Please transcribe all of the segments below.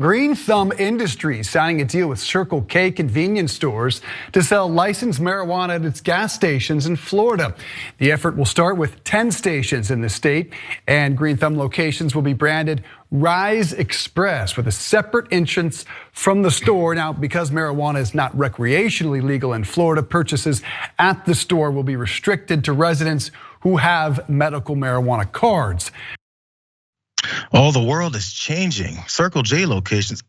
Green Thumb Industries signing a deal with Circle K convenience stores to sell licensed marijuana at its gas stations in Florida. The effort will start with 10 stations in the state, and Green Thumb locations will be branded Rise Express with a separate entrance from the store. Now, because marijuana is not recreationally legal in Florida, purchases at the store will be restricted to residents who have medical marijuana cards. Oh, the world is changing. Circle K locations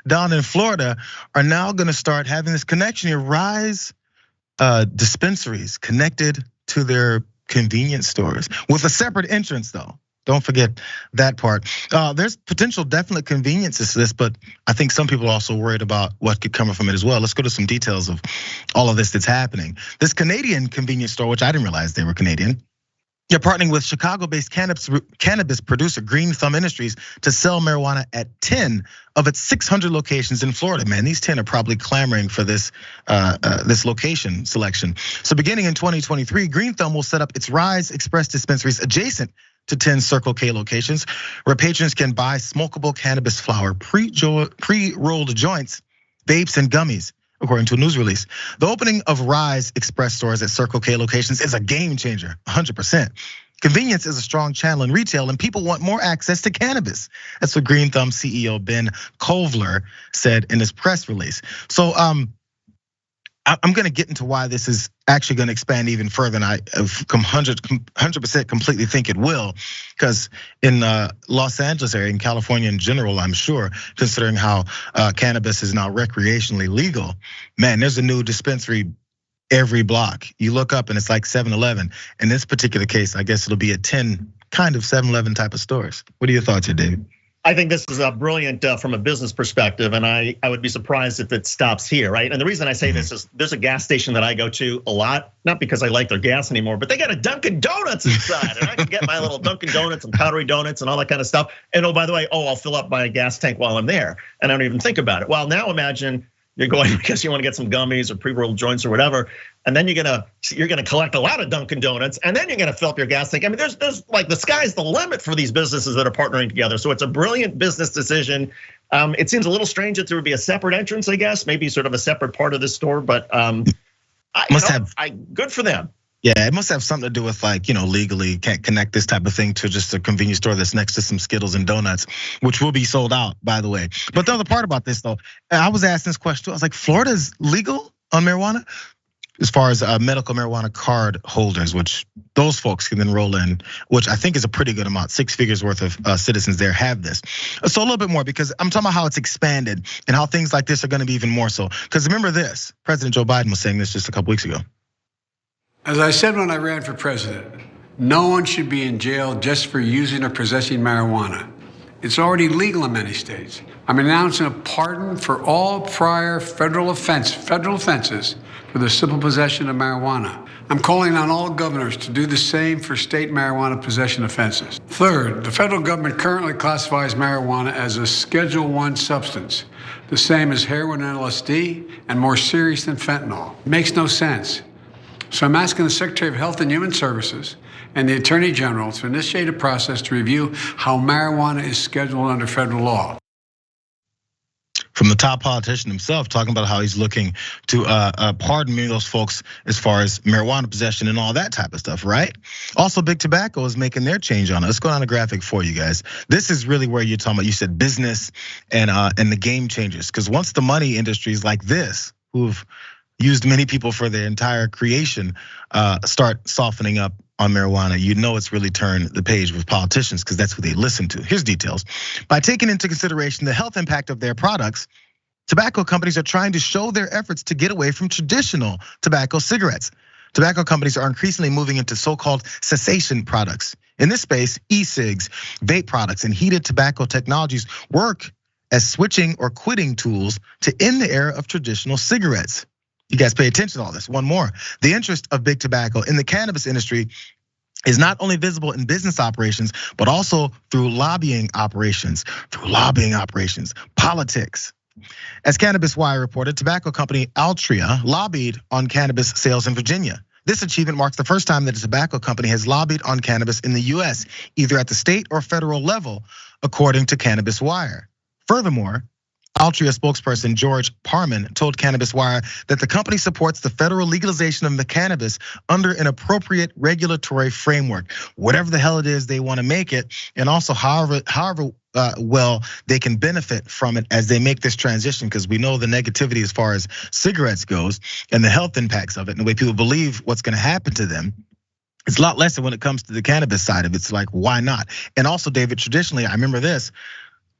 down in Florida are now going to start having this connection here. Rise dispensaries connected to their convenience stores with a separate entrance, though. Don't forget that part. There's potential definite conveniences to this, but I think some people are also worried about what could come from it as well. Let's go to some details of all of this that's happening. This Canadian convenience store, which I didn't realize they were Canadian, they're partnering with Chicago-based cannabis producer Green Thumb Industries to sell marijuana at 10 of its 600 locations in Florida. Man, these 10 are probably clamoring for this location selection. So beginning in 2023, Green Thumb will set up its Rise Express dispensaries adjacent to 10 Circle K locations, where patrons can buy smokable cannabis flower, pre-rolled joints, vapes, and gummies. According to a news release, the opening of Rise Express stores at Circle K locations is a game changer, 100%. Convenience is a strong channel in retail, and people want more access to cannabis. That's what Green Thumb CEO Ben Kovler said in his press release. So I'm going to get into why this is actually going to expand even further, and I 100% completely think it will, because in Los Angeles area, in California in general, I'm sure, considering how cannabis is now recreationally legal, man, there's a new dispensary every block. You look up and it's like 7-Eleven. In this particular case, I guess it'll be a 10 kind of 7-Eleven type of stores. What are your thoughts here, David? I think this is brilliant from a business perspective, and I would be surprised if it stops here, right? And the reason I say this is there's a gas station that I go to a lot, not because I like their gas anymore, but they got a Dunkin' Donuts inside, and I can get my little Dunkin' Donuts and powdery donuts and all that kind of stuff. And oh, by the way, I'll fill up my gas tank while I'm there, and I don't even think about it. Well, now imagine you're going because you want to get some gummies or pre-rolled joints or whatever, and then you're gonna collect a lot of Dunkin' Donuts, and then you're gonna fill up your gas tank. I mean, there's like the sky's the limit for these businesses that are partnering together. So it's a brilliant business decision. It seems a little strange that there would be a separate entrance, I guess, maybe sort of a separate part of the store, but good for them. Yeah, it must have something to do with like, legally can't connect this type of thing to just a convenience store that's next to some Skittles and donuts, which will be sold out, by the way. But the other part about this though, I was asking this question, I was like, Florida's legal on marijuana? As far as medical marijuana card holders, which those folks can then roll in, which I think is a pretty good amount, 6 figures worth of citizens there have this. So a little bit more, because I'm talking about how it's expanded and how things like this are gonna be even more so. Because remember this, President Joe Biden was saying this just a couple weeks ago. As I said when I ran for president, no one should be in jail just for using or possessing marijuana. It's already legal in many states. I'm announcing a pardon for all prior federal offenses for the simple possession of marijuana. I'm calling on all governors to do the same for state marijuana possession offenses. Third, the federal government currently classifies marijuana as a Schedule I substance, the same as heroin and LSD, and more serious than fentanyl. It makes no sense. So I'm asking the Secretary of Health and Human Services and the Attorney General to initiate a process to review how marijuana is scheduled under federal law. From the top politician himself, talking about how he's looking to pardon many of those folks as far as marijuana possession and all that type of stuff, right? Also, Big Tobacco is making their change on it. Let's go down a graphic for you guys. This is really where you're talking about, you said business and the game changers. Because once the money industries like this, who've used many people for their entire creation, start softening up on marijuana, it's really turned the page with politicians, because that's who they listen to. Here's details. By taking into consideration the health impact of their products, tobacco companies are trying to show their efforts to get away from traditional tobacco cigarettes. Tobacco companies are increasingly moving into so-called cessation products. In this space, e-cigs, vape products, and heated tobacco technologies work as switching or quitting tools to end the era of traditional cigarettes. You guys pay attention to all this. One more. The interest of Big Tobacco in the cannabis industry is not only visible in business operations, but also through lobbying operations, politics. As Cannabis Wire reported, tobacco company Altria lobbied on cannabis sales in Virginia. This achievement marks the first time that a tobacco company has lobbied on cannabis in the US, either at the state or federal level, according to Cannabis Wire. Furthermore, Altria spokesperson George Parman told Cannabis Wire that the company supports the federal legalization of the cannabis under an appropriate regulatory framework, whatever the hell it is they want to make it, and also however well they can benefit from it as they make this transition, because we know the negativity as far as cigarettes goes and the health impacts of it and the way people believe what's going to happen to them. It's a lot less than when it comes to the cannabis side of it. It's like, why not? And also, David, traditionally, I remember this,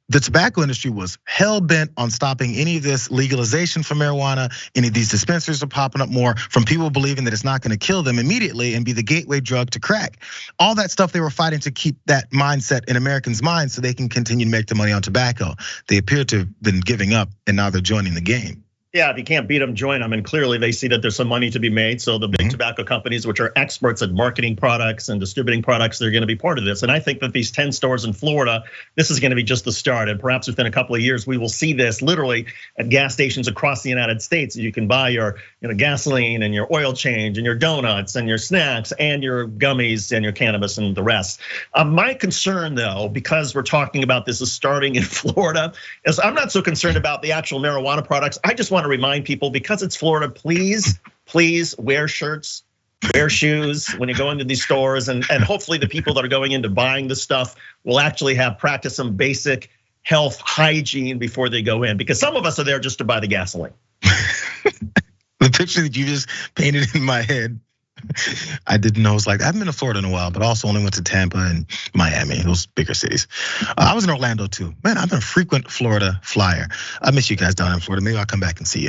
the tobacco industry was hell bent on stopping any of this legalization for marijuana. Any of these dispensaries are popping up more from people believing that it's not gonna kill them immediately and be the gateway drug to crack. All that stuff they were fighting to keep that mindset in Americans' minds so they can continue to make the money on tobacco. They appear to have been giving up, and now they're joining the game. Yeah, if you can't beat them, join them. And clearly they see that there's some money to be made. So the big tobacco companies, which are experts at marketing products and distributing products, they're gonna be part of this. And I think that these 10 stores in Florida, this is gonna be just the start. And perhaps within a couple of years, we will see this literally at gas stations across the United States. You can buy your gasoline and your oil change and your donuts and your snacks and your gummies and your cannabis and the rest. My concern though, because we're talking about this is starting in Florida, is I'm not so concerned about the actual marijuana products. I just want to remind people, because it's Florida, please wear shirts, wear shoes when you go into these stores, and hopefully the people that are going into buying this stuff will actually have practiced some basic health hygiene before they go in, because some of us are there just to buy the gasoline. The picture that you just painted in my head, I didn't know. It's like, I haven't been to Florida in a while, but also only went to Tampa and Miami, those bigger cities. I was in Orlando too. Man, I'm a frequent Florida flyer. I miss you guys down in Florida. Maybe I'll come back and see you.